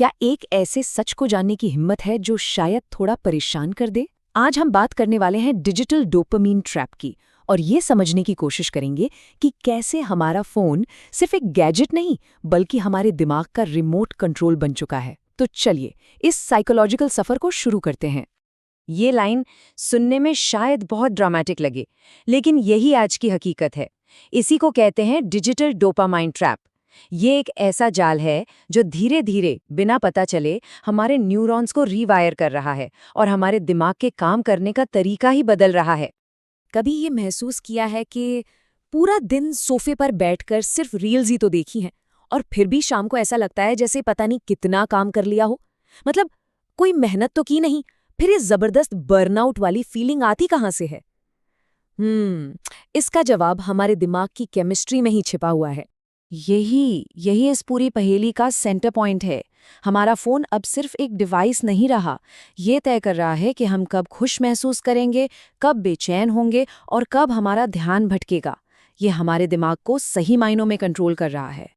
क्या एक ऐसे सच को जानने की हिम्मत है जो शायद थोड़ा परेशान कर दे? आज हम बात करने वाले हैं डिजिटल डोपामीन ट्रैप की और ये समझने की कोशिश करेंगे कि कैसे हमारा फोन सिर्फ एक गैजेट नहीं बल्कि हमारे दिमाग का रिमोट कंट्रोल बन चुका है। तो चलिए इस साइकोलॉजिकल सफर को शुरू करते हैं। ये लाइन सुनने में शायद बहुत ड्रामेटिक लगे, लेकिन यही आज की हकीकत है। इसी को कहते हैं डिजिटल डोपामाइन ट्रैप। ये एक ऐसा जाल है जो धीरे धीरे बिना पता चले हमारे न्यूरॉन्स को रीवायर कर रहा है और हमारे दिमाग के काम करने का तरीका ही बदल रहा है। कभी ये महसूस किया है कि पूरा दिन सोफे पर बैठकर सिर्फ रील्स ही तो देखी हैं और फिर भी शाम को ऐसा लगता है जैसे पता नहीं कितना काम कर लिया हो? मतलब कोई मेहनत तो की नहीं, फिर ये जबरदस्त बर्नआउट वाली फीलिंग आती कहाँ से है? इसका जवाब हमारे दिमाग की केमिस्ट्री में ही छिपा हुआ है। यही इस पूरी पहेली का सेंटर पॉइंट है। हमारा फोन अब सिर्फ एक डिवाइस नहीं रहा, ये तय कर रहा है कि हम कब खुश महसूस करेंगे, कब बेचैन होंगे और कब हमारा ध्यान भटकेगा। ये हमारे दिमाग को सही मायनों में कंट्रोल कर रहा है।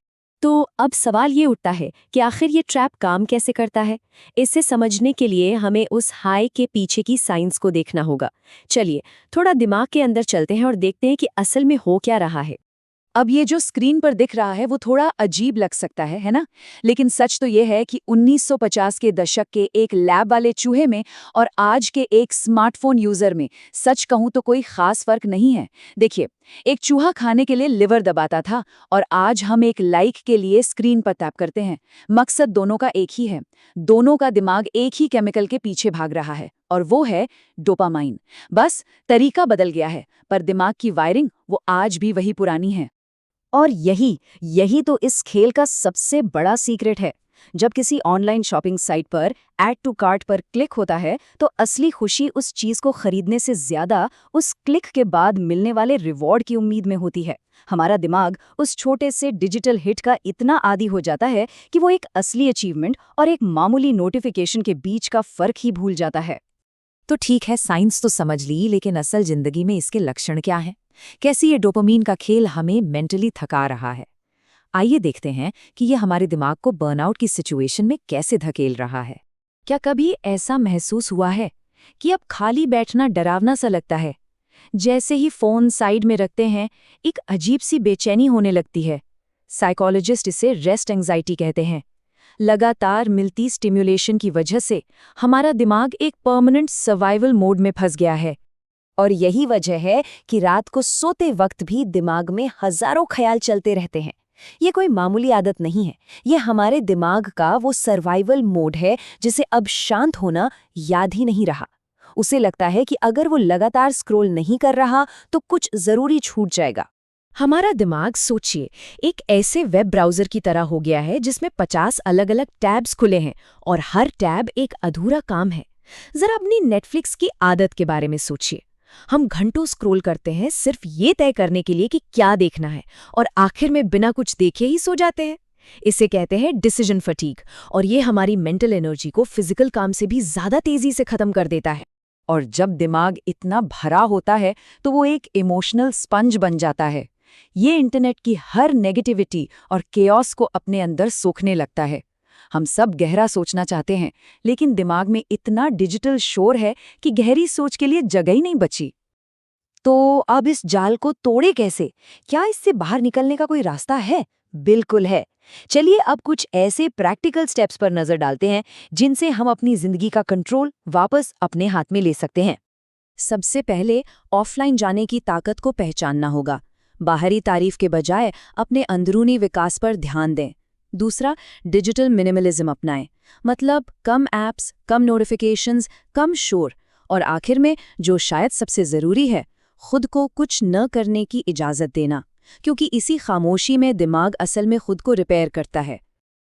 तो अब सवाल ये उठता है कि आखिर ये ट्रैप काम कैसे करता है? इसे समझने के लिए हमें उस हाई के पीछे की साइंस को देखना होगा। चलिए थोड़ा दिमाग के अंदर चलते हैं और देखते हैं कि असल में हो क्या रहा है। अब ये जो स्क्रीन पर दिख रहा है वो थोड़ा अजीब लग सकता है ना? लेकिन सच तो ये है कि 1950 के दशक के एक लैब वाले चूहे में और आज के एक स्मार्टफोन यूजर में सच कहूं तो कोई खास फर्क नहीं है। देखिए, एक चूहा खाने के लिए लिवर दबाता था और आज हम एक लाइक के लिए स्क्रीन पर टैप करते हैं। मकसद दोनों का एक ही है, दोनों का दिमाग एक ही केमिकल के पीछे भाग रहा है और वो है डोपामाइन। बस तरीका बदल गया है, पर दिमाग की वायरिंग वो आज भी वही पुरानी है। और यही तो इस खेल का सबसे बड़ा सीक्रेट है। जब किसी ऑनलाइन शॉपिंग साइट पर ऐड टू कार्ट पर क्लिक होता है तो असली खुशी उस चीज को खरीदने से ज्यादा उस क्लिक के बाद मिलने वाले रिवॉर्ड की उम्मीद में होती है। हमारा दिमाग उस छोटे से डिजिटल हिट का इतना आदी हो जाता है कि वो एक असली अचीवमेंट और एक मामूली नोटिफिकेशन के बीच का फर्क ही भूल जाता है। तो ठीक है, साइंस तो समझ ली, लेकिन असल जिंदगी में इसके लक्षण क्या हैं? कैसे ये डोपामीन का खेल हमें मेंटली थका रहा है? आइए देखते हैं कि ये हमारे दिमाग को बर्नआउट की सिचुएशन में कैसे धकेल रहा है। क्या कभी ऐसा महसूस हुआ है कि अब खाली बैठना डरावना सा लगता है? जैसे ही फोन साइड में रखते हैं एक अजीब सी बेचैनी होने लगती है। साइकोलॉजिस्ट इसे रेस्ट एंजाइटी कहते हैं। लगातार मिलती स्टिम्युलेशन की वजह से हमारा दिमाग एक परमानेंट सर्वाइवल मोड में फंस गया है। और यही वजह है कि रात को सोते वक्त भी दिमाग में हजारों ख्याल चलते रहते हैं। ये कोई मामूली आदत नहीं है, ये हमारे दिमाग का वो सर्वाइवल मोड है जिसे अब शांत होना याद ही नहीं रहा। उसे लगता है कि अगर वो लगातार स्क्रॉल नहीं कर रहा तो कुछ जरूरी छूट जाएगा। हमारा दिमाग, सोचिए, एक ऐसे वेब ब्राउज़र की तरह हो गया है जिसमें 50 अलग-अलग टैब्स खुले हैं और हर टैब एक अधूरा काम है। जरा अपनी नेटफ्लिक्स की आदत के बारे में सोचिए। हम घंटों स्क्रॉल करते हैं सिर्फ ये तय करने के लिए कि क्या देखना है और आखिर में बिना कुछ देखे ही सो जाते हैं। इसे कहते हैं डिसीजन फटीग और ये हमारी मेंटल एनर्जी को फिजिकल काम से भी ज्यादा तेजी से खत्म कर देता है। और जब दिमाग इतना भरा होता है तो वो एक इमोशनल स्पंज बन जाता है। ये इंटरनेट की हर नेगेटिविटी और केओस को अपने अंदर सोखने लगता है। हम सब गहरा सोचना चाहते हैं, लेकिन दिमाग में इतना डिजिटल शोर है कि गहरी सोच के लिए जगह ही नहीं बची। तो अब इस जाल को तोड़े कैसे? क्या इससे बाहर निकलने का कोई रास्ता है? बिल्कुल है। चलिए अब कुछ ऐसे प्रैक्टिकल स्टेप्स पर नजर डालते हैं जिनसे हम अपनी जिंदगी का कंट्रोल वापस अपने हाथ में ले सकते हैं। सबसे पहले ऑफलाइन जाने की ताकत को पहचानना होगा। बाहरी तारीफ के बजाय अपने अंदरूनी विकास पर ध्यान दें। दूसरा, डिजिटल मिनिमलिज्म अपनाएं, मतलब कम ऐप्स, कम नोटिफिकेशंस, कम शोर। और आखिर में जो शायद सबसे ज़रूरी है, खुद को कुछ न करने की इजाज़त देना, क्योंकि इसी खामोशी में दिमाग असल में खुद को रिपेयर करता है।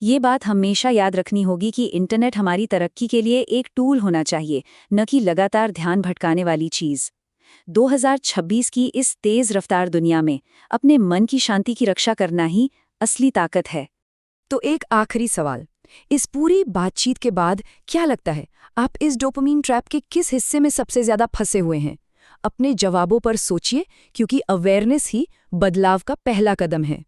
ये बात हमेशा याद रखनी होगी कि इंटरनेट हमारी तरक्की के लिए एक टूल होना चाहिए, न कि लगातार ध्यान भटकाने वाली चीज़। 2026 की इस तेज़ रफ्तार दुनिया में अपने मन की शांति की रक्षा करना ही असली ताकत है। तो एक आखिरी सवाल, इस पूरी बातचीत के बाद क्या लगता है, आप इस डोपामीन ट्रैप के किस हिस्से में सबसे ज्यादा फंसे हुए हैं? अपने जवाबों पर सोचिए, क्योंकि अवेयरनेस ही बदलाव का पहला कदम है।